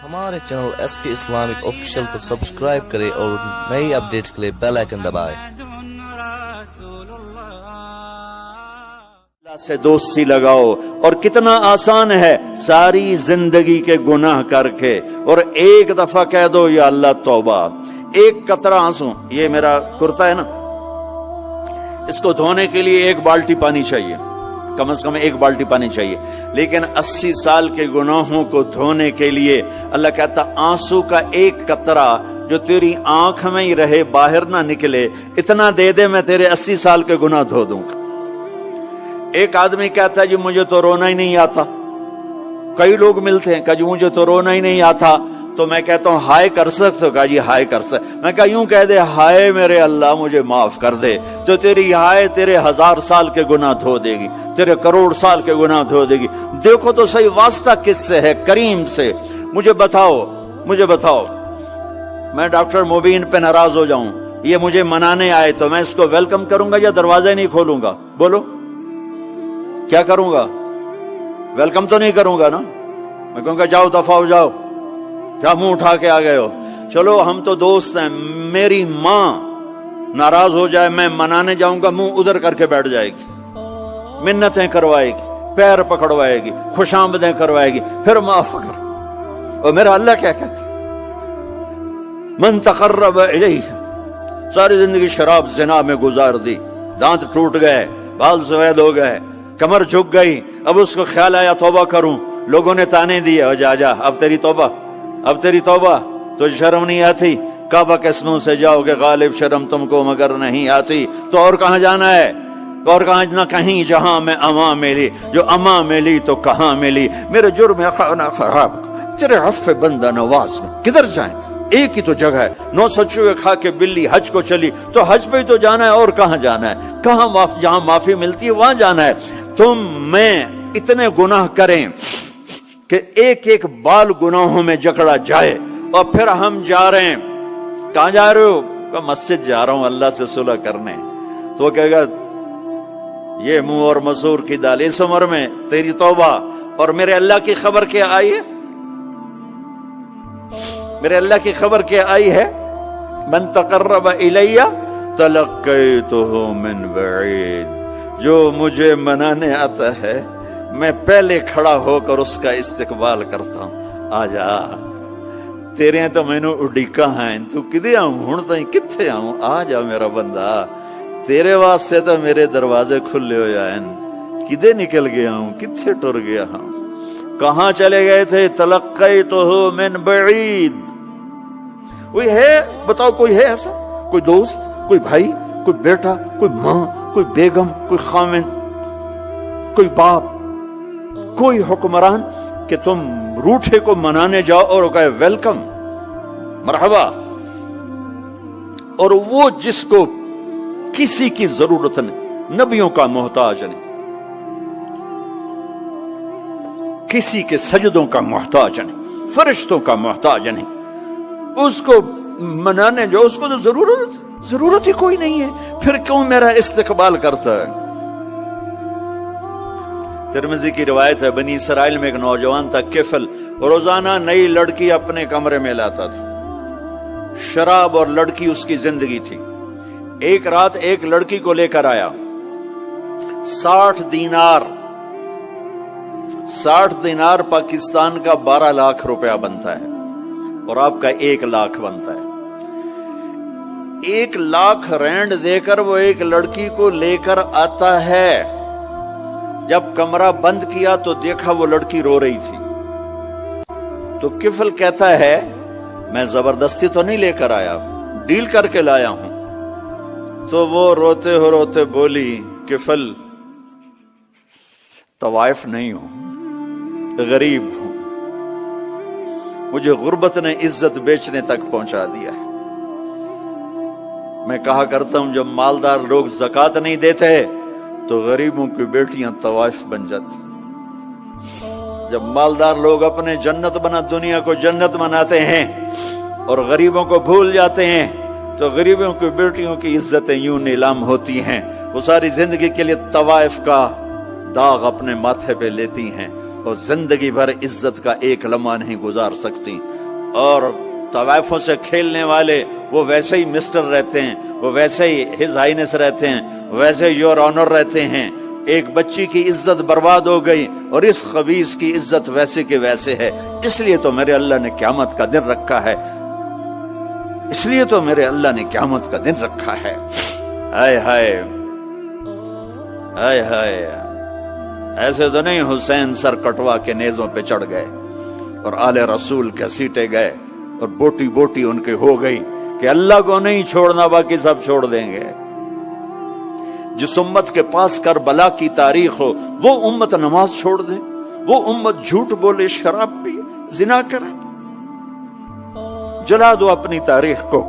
ہمارے channel S کے Islamic official کو سبسکرائب کریں اور نئی اپڈیٹس کے لیے بیل آئکن دبائیں۔ اللہ سے دوستی لگاؤ، اور کتنا آسان ہے ساری زندگی کے گناہ کر کے اور ایک دفعہ کہہ دو یا اللہ توبہ، ایک قطرہ آنسو، یہ میرا کرتا ہے نا، اس کو دھونے کے لیے ایک بالٹی پانی چاہیے، کم از کم ایک بالٹی پانی چاہیے، لیکن 80 سال کے گناہوں کو دھونے کے لیے اللہ کہتا آنسو کا ایک قطرہ جو تیری آنکھ میں ہی رہے، باہر نہ نکلے، اتنا دے دے میں تیرے 80 سال کے گناہ دھو دوں گا۔ ایک آدمی کہتا ہے جی مجھے تو رونا ہی نہیں آتا، کئی لوگ ملتے ہیں کہ جی مجھے تو رونا ہی نہیں آتا، تو میں کہتا ہوں ہائے کر سکتے ہو؟ کہا جی ہائے کر سکتے، میں کہا یوں کہہ دے ہائے میرے اللہ مجھے معاف کر دے، تو تیری ہائے تیرے 1000 سال کے گناہ دھو دے گی، تیرے کروڑ سال کے گناہ دھو دے گی۔ دیکھو تو صحیح واسطہ کس سے ہے؟ کریم سے۔ مجھے بتاؤ میں ڈاکٹر مبین پہ ناراض ہو جاؤں، یہ مجھے منانے آئے تو میں اس کو ویلکم کروں گا یا دروازے نہیں کھولوں گا؟ بولو کیا کروں گا؟ ویلکم تو نہیں کروں گا نا، میں کہوں گا جاؤ دفعہ ہو جاؤ، کیا منہ اٹھا کے آ گئے ہو؟ چلو ہم تو دوست ہیں، میری ماں ناراض ہو جائے میں منانے جاؤں گا، منہ ادھر کر کے بیٹھ جائے گی، منتیں کروائے گی، پیر پکڑوائے گی، خوشامدیں کروائے گی، پھر معاف کر۔ اور میرا اللہ کیا کہتا ہے؟ من تقرب الیہ، ساری زندگی شراب زنا میں گزار دی، دانت ٹوٹ گئے، بال سفید ہو گئے، کمر جھک گئی، اب اس کو خیال آیا توبہ کروں، لوگوں نے تانے دیے جا جا اب تیری توبہ، تو شرم نہیں آتی؟ کعبہ کے سنوں سے جاؤ گے غالب شرم تم کو مگر نہیں آتی، تو اور کہاں جانا ہے؟ اور کہاں نہ کہیں جہاں میں اما ملی، جو اما ملی تو کہاں ملی، میرے جرم خانہ خراب تیرے عفو بندہ نواز میں کدھر جائیں؟ ایک ہی تو جگہ ہے، 9 سچوے کھا کے بلی حج کو چلی، تو حج پہ ہی تو جانا ہے، اور کہاں جانا ہے؟ کہاں جہاں معافی ملتی ہے وہاں جانا ہے۔ تم میں اتنے گناہ کریں کہ ایک ایک بال گناہوں میں جکڑا جائے، اور پھر ہم جا رہے ہیں، کہاں جا رہے ہو؟ کہ مسجد جا رہا ہوں اللہ سے صلح کرنے، تو وہ کہے گا یہ منہ اور مسور کی دال، اس عمر میں تیری توبہ، اور میرے اللہ کی خبر کیا آئی ہے؟ میرے اللہ کی خبر کیا آئی ہے؟ من تقرب الی تلقیتہ من بعید، جو مجھے منانے آتا ہے میں پہلے کھڑا ہو کر اس کا استقبال کرتا ہوں۔ آ جا تیرے تو مینو اڈیکا ہیں، تو کدے آؤں ہوں تائیں کتھے آؤں؟ آ جا میرا بندہ، تیرے واسطے تو میرے دروازے کھلے ہو جائیں، کدے نکل گیا ہوں، کتھے ٹر گیا ہوں، کہاں چلے گئے تھے؟ تلقیتہ من بعید۔ کوئی ہے بتاؤ، کوئی ہے ایسا؟ کوئی دوست، کوئی بھائی، کوئی بیٹا، کوئی ماں، کوئی بیگم، کوئی خامن، کوئی باپ، کوئی حکمران کہ تم روٹھے کو منانے جاؤ اور کہے ویلکم مرحبا، اور وہ جس کو کسی کی ضرورت نہیں، نبیوں کا محتاج نہیں، کسی کے سجدوں کا محتاج نہیں، فرشتوں کا محتاج نہیں، اس کو منانے جو اس کو تو ضرورت ہی کوئی نہیں ہے، پھر کیوں میرا استقبال کرتا ہے؟ ترمذی کی روایت ہے، بنی اسرائیل میں ایک نوجوان تھا کفل، روزانہ نئی لڑکی اپنے کمرے میں لاتا تھا، شراب اور لڑکی اس کی زندگی تھی۔ ایک رات ایک لڑکی کو لے کر آیا، 60 دینار پاکستان کا 12 لاکھ روپیہ بنتا ہے، اور آپ کا 1 لاکھ بنتا ہے۔ 1 لاکھ رینڈ دے کر وہ ایک لڑکی کو لے کر آتا ہے، جب کمرہ بند کیا تو دیکھا وہ لڑکی رو رہی تھی، تو کفل کہتا ہے میں زبردستی تو نہیں لے کر آیا، ڈیل کر کے لایا ہوں۔ تو وہ روتے بولی کفل طوائف نہیں ہوں، غریب ہوں، مجھے غربت نے عزت بیچنے تک پہنچا دیا ہے۔ میں کہا کرتا ہوں جب مالدار لوگ زکوٰۃ نہیں دیتے تو غریبوں کی بیٹیاں طوائف بن جاتی، جب مالدار لوگ اپنے دنیا کو جنت بناتے ہیں اور غریبوں کو بھول جاتے ہیں تو غریبوں کی بیٹیوں کی عزتیں یوں نیلام ہوتی ہیں، وہ ساری زندگی کے لیے طوائف کا داغ اپنے ماتھے پہ لیتی ہیں اور زندگی بھر عزت کا ایک لمحہ نہیں گزار سکتی۔ اور طوائفوں سے کھیلنے والے وہ ویسے ہی مسٹر رہتے ہیں، وہ ویسے ہی ہز ہائنس رہتے ہیں، ویسے یور آنر رہتے ہیں۔ ایک بچی کی عزت برباد ہو گئی اور اس خبیث کی عزت ویسے کے ویسے ہے۔ اس لیے تو میرے اللہ نے قیامت کا دن رکھا ہے، اس لیے تو میرے اللہ نے قیامت کا دن رکھا ہے۔ ہائے ہائے ہائے ہائے، ایسے تو نہیں حسین سر کٹوا کے نیزوں پہ چڑھ گئے اور آل رسول کے سیٹے گئے اور بوٹی بوٹی ان کے ہو گئی کہ اللہ کو نہیں چھوڑنا باقی سب چھوڑ دیں گے۔ جس امت کے پاس کربلا کی تاریخ ہو وہ امت نماز چھوڑ دے، وہ امت جھوٹ بولے، شراب پی، زنا کرے۔ جلا دو اپنی تاریخ کو،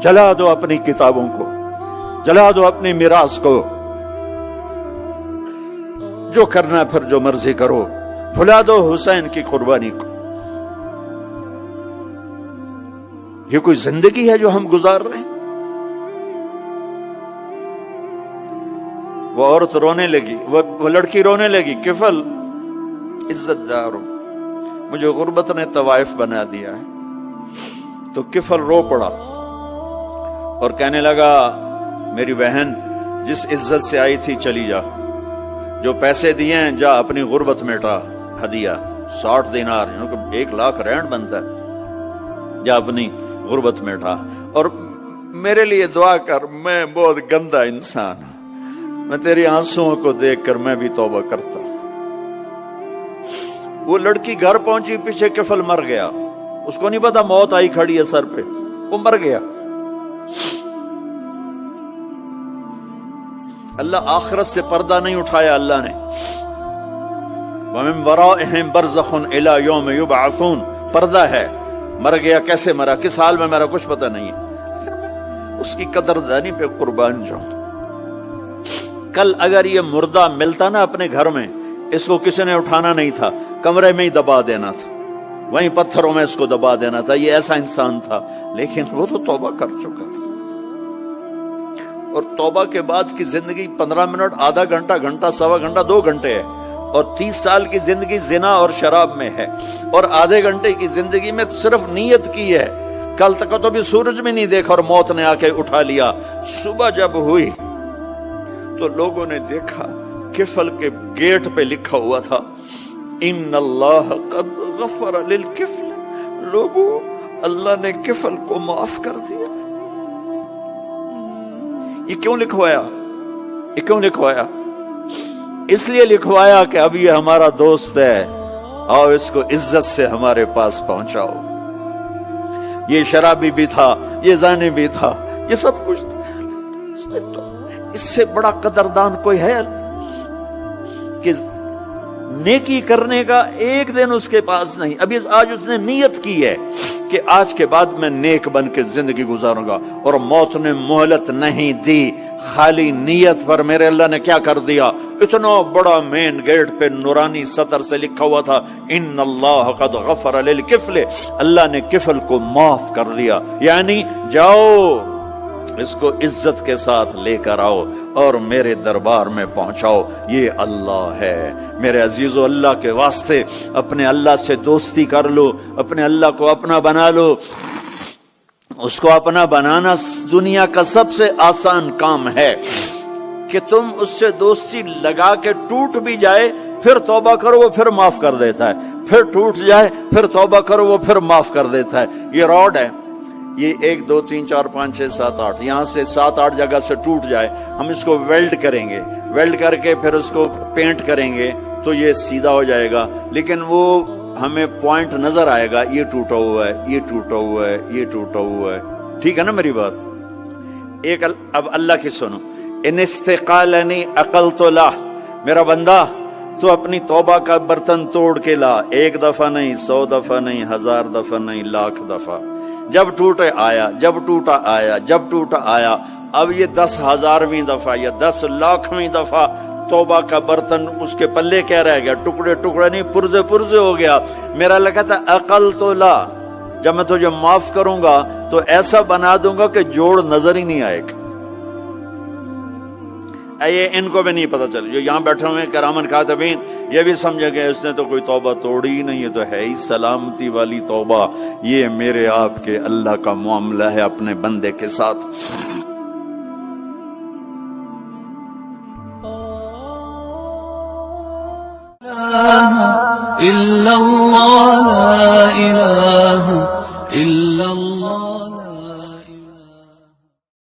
جلا دو اپنی کتابوں کو، جلا دو اپنی میراث کو، جو کرنا پھر جو مرضی کرو، بھلا دو حسین کی قربانی کو۔ یہ کوئی زندگی ہے جو ہم گزار رہے ہیں؟ وہ عورت رونے لگی، وہ لڑکی رونے لگی، کفل عزت دار ہو، مجھے غربت نے طوائف بنا دیا ہے۔ تو کفل رو پڑا اور کہنے لگا میری بہن جس عزت سے آئی تھی چلی جا، جو پیسے دیے ہیں جا اپنی غربت میٹا، ہدیہ 60 دینار، 1 لاکھ رینڈ بنتا ہے، جا اپنی غربت میٹا اور میرے لیے دعا کر، میں بہت گندا انسان ہوں، میں تیری آنسوؤں کو دیکھ کر میں بھی توبہ کرتا ہوں۔ وہ لڑکی گھر پہنچی، پیچھے کفل مر گیا، اس کو نہیں پتا موت آئی کھڑی ہے سر پہ، وہ مر گیا۔ اللہ آخرت سے پردہ نہیں اٹھایا اللہ نے۔ وَمِن وَرَائِهِمْ بَرْزَخٌ إِلَى يَوْمِ يُبْعَثُونَ، پردہ ہے، مر گیا، کیسے مرا، کس حال میں مرا، کچھ پتہ نہیں ہے، اس کی قدردانی پہ قربان جاؤں۔ کل اگر یہ مردہ ملتا نا اپنے گھر میں، اس کو کسی نے اٹھانا نہیں تھا، کمرے میں ہی دبا دینا تھا، وہیں پتھروں میں اس کو دبا دینا تھا، یہ ایسا انسان تھا، لیکن وہ تو توبہ کر چکا تھا۔ اور توبہ کے بعد کی زندگی 15 منٹ، آدھا گھنٹہ، گھنٹہ، سوا گھنٹہ، 2 گھنٹے ہے، اور 30 سال کی زندگی زنا اور شراب میں ہے، اور آدھے گھنٹے کی زندگی میں صرف نیت کی ہے۔ کل تک تو بھی سورج میں نہیں دیکھا اور موت نے آ کے اٹھا لیا۔ صبح جب ہوئی تو لوگوں نے دیکھا کفل کے گیٹ پہ لکھا ہوا تھا ان اللہ قد غفر للکفل، لوگوں اللہ نے کفل کو معاف کر دیا۔ یہ کیوں لکھوایا؟ یہ کیوں لکھوایا؟ اس لیے لکھوایا کہ اب یہ ہمارا دوست ہے، آؤ اس کو عزت سے ہمارے پاس پہنچاؤ۔ یہ شرابی بھی تھا، یہ زانی بھی تھا، یہ سب کچھ تھا۔ اس سے بڑا قدردان کوئی ہے کہ نیکی کرنے کا ایک دن اس کے پاس نہیں؟ ابھی آج اس نے نیت کی ہے کہ آج کے بعد میں نیک بن کے زندگی گزاروں گا، اور موت نے مہلت نہیں دی۔ خالی نیت پر میرے اللہ نے کیا کر دیا؟ اتنا بڑا مین گیٹ پہ نورانی سطر سے لکھا ہوا تھا ان اللہ قد غفر للکفل، اللہ نے کفل کو معاف کر دیا، یعنی جاؤ اس کو عزت کے ساتھ لے کر آؤ اور میرے دربار میں پہنچاؤ۔ یہ اللہ ہے میرے عزیزو، اللہ کے واسطے اپنے اللہ سے دوستی کر لو، اپنے اللہ کو اپنا بنا لو۔ اس کو اپنا بنانا دنیا کا سب سے آسان کام ہے کہ تم اس سے دوستی لگا کے ٹوٹ بھی جائے پھر توبہ کرو وہ پھر معاف کر دیتا ہے، پھر ٹوٹ جائے پھر توبہ کرو وہ پھر معاف کر دیتا ہے۔ یہ راڈ ہے، یہ 1 2 3 4 5 6 7 8 یہاں سے 7 8 جگہ سے ٹوٹ جائے، ہم اس کو ویلڈ کریں گے، ویلڈ کر کے پھر اس کو پینٹ کریں گے تو یہ سیدھا ہو جائے گا، لیکن وہ ہمیں پوائنٹ نظر آئے گا، یہ ٹوٹا ہوا ہے، یہ ٹوٹا ہوا ہے، یہ ٹوٹا ہوا ہے۔ ٹھیک ہے نا میری بات؟ ایک اب اللہ کی سنو، ان استقالنی عقلت له، میرا بندہ تو اپنی توبہ کا برتن توڑ کے لا، 1 دفعہ نہیں، 100 دفعہ نہیں، 1000 دفعہ نہیں، 1,00,000 دفعہ۔ جب ٹوٹے آیا، جب ٹوٹا آیا، جب ٹوٹا آیا، اب یہ 10,000ویں دفعہ یا 10,00,000ویں دفعہ توبہ کا برتن اس کے پلے کیا رہ گیا؟ ٹکڑے ٹکڑے نہیں، پرزے پرزے ہو گیا۔ میرا لگا تھا عقل تو لا، جب میں تجھے معاف کروں گا تو ایسا بنا دوں گا کہ جوڑ نظر ہی نہیں آئے گا۔ یہ ان کو بھی نہیں پتا چل، جو یہاں بیٹھے ہوئے ہیں کرامن کاتبین، یہ بھی سمجھے کہ اس نے تو کوئی توبہ توڑی ہی نہیں، یہ تو ہے ہی سلامتی والی توبہ۔ یہ میرے آپ کے اللہ کا معاملہ ہے اپنے بندے کے ساتھ۔ إلا الله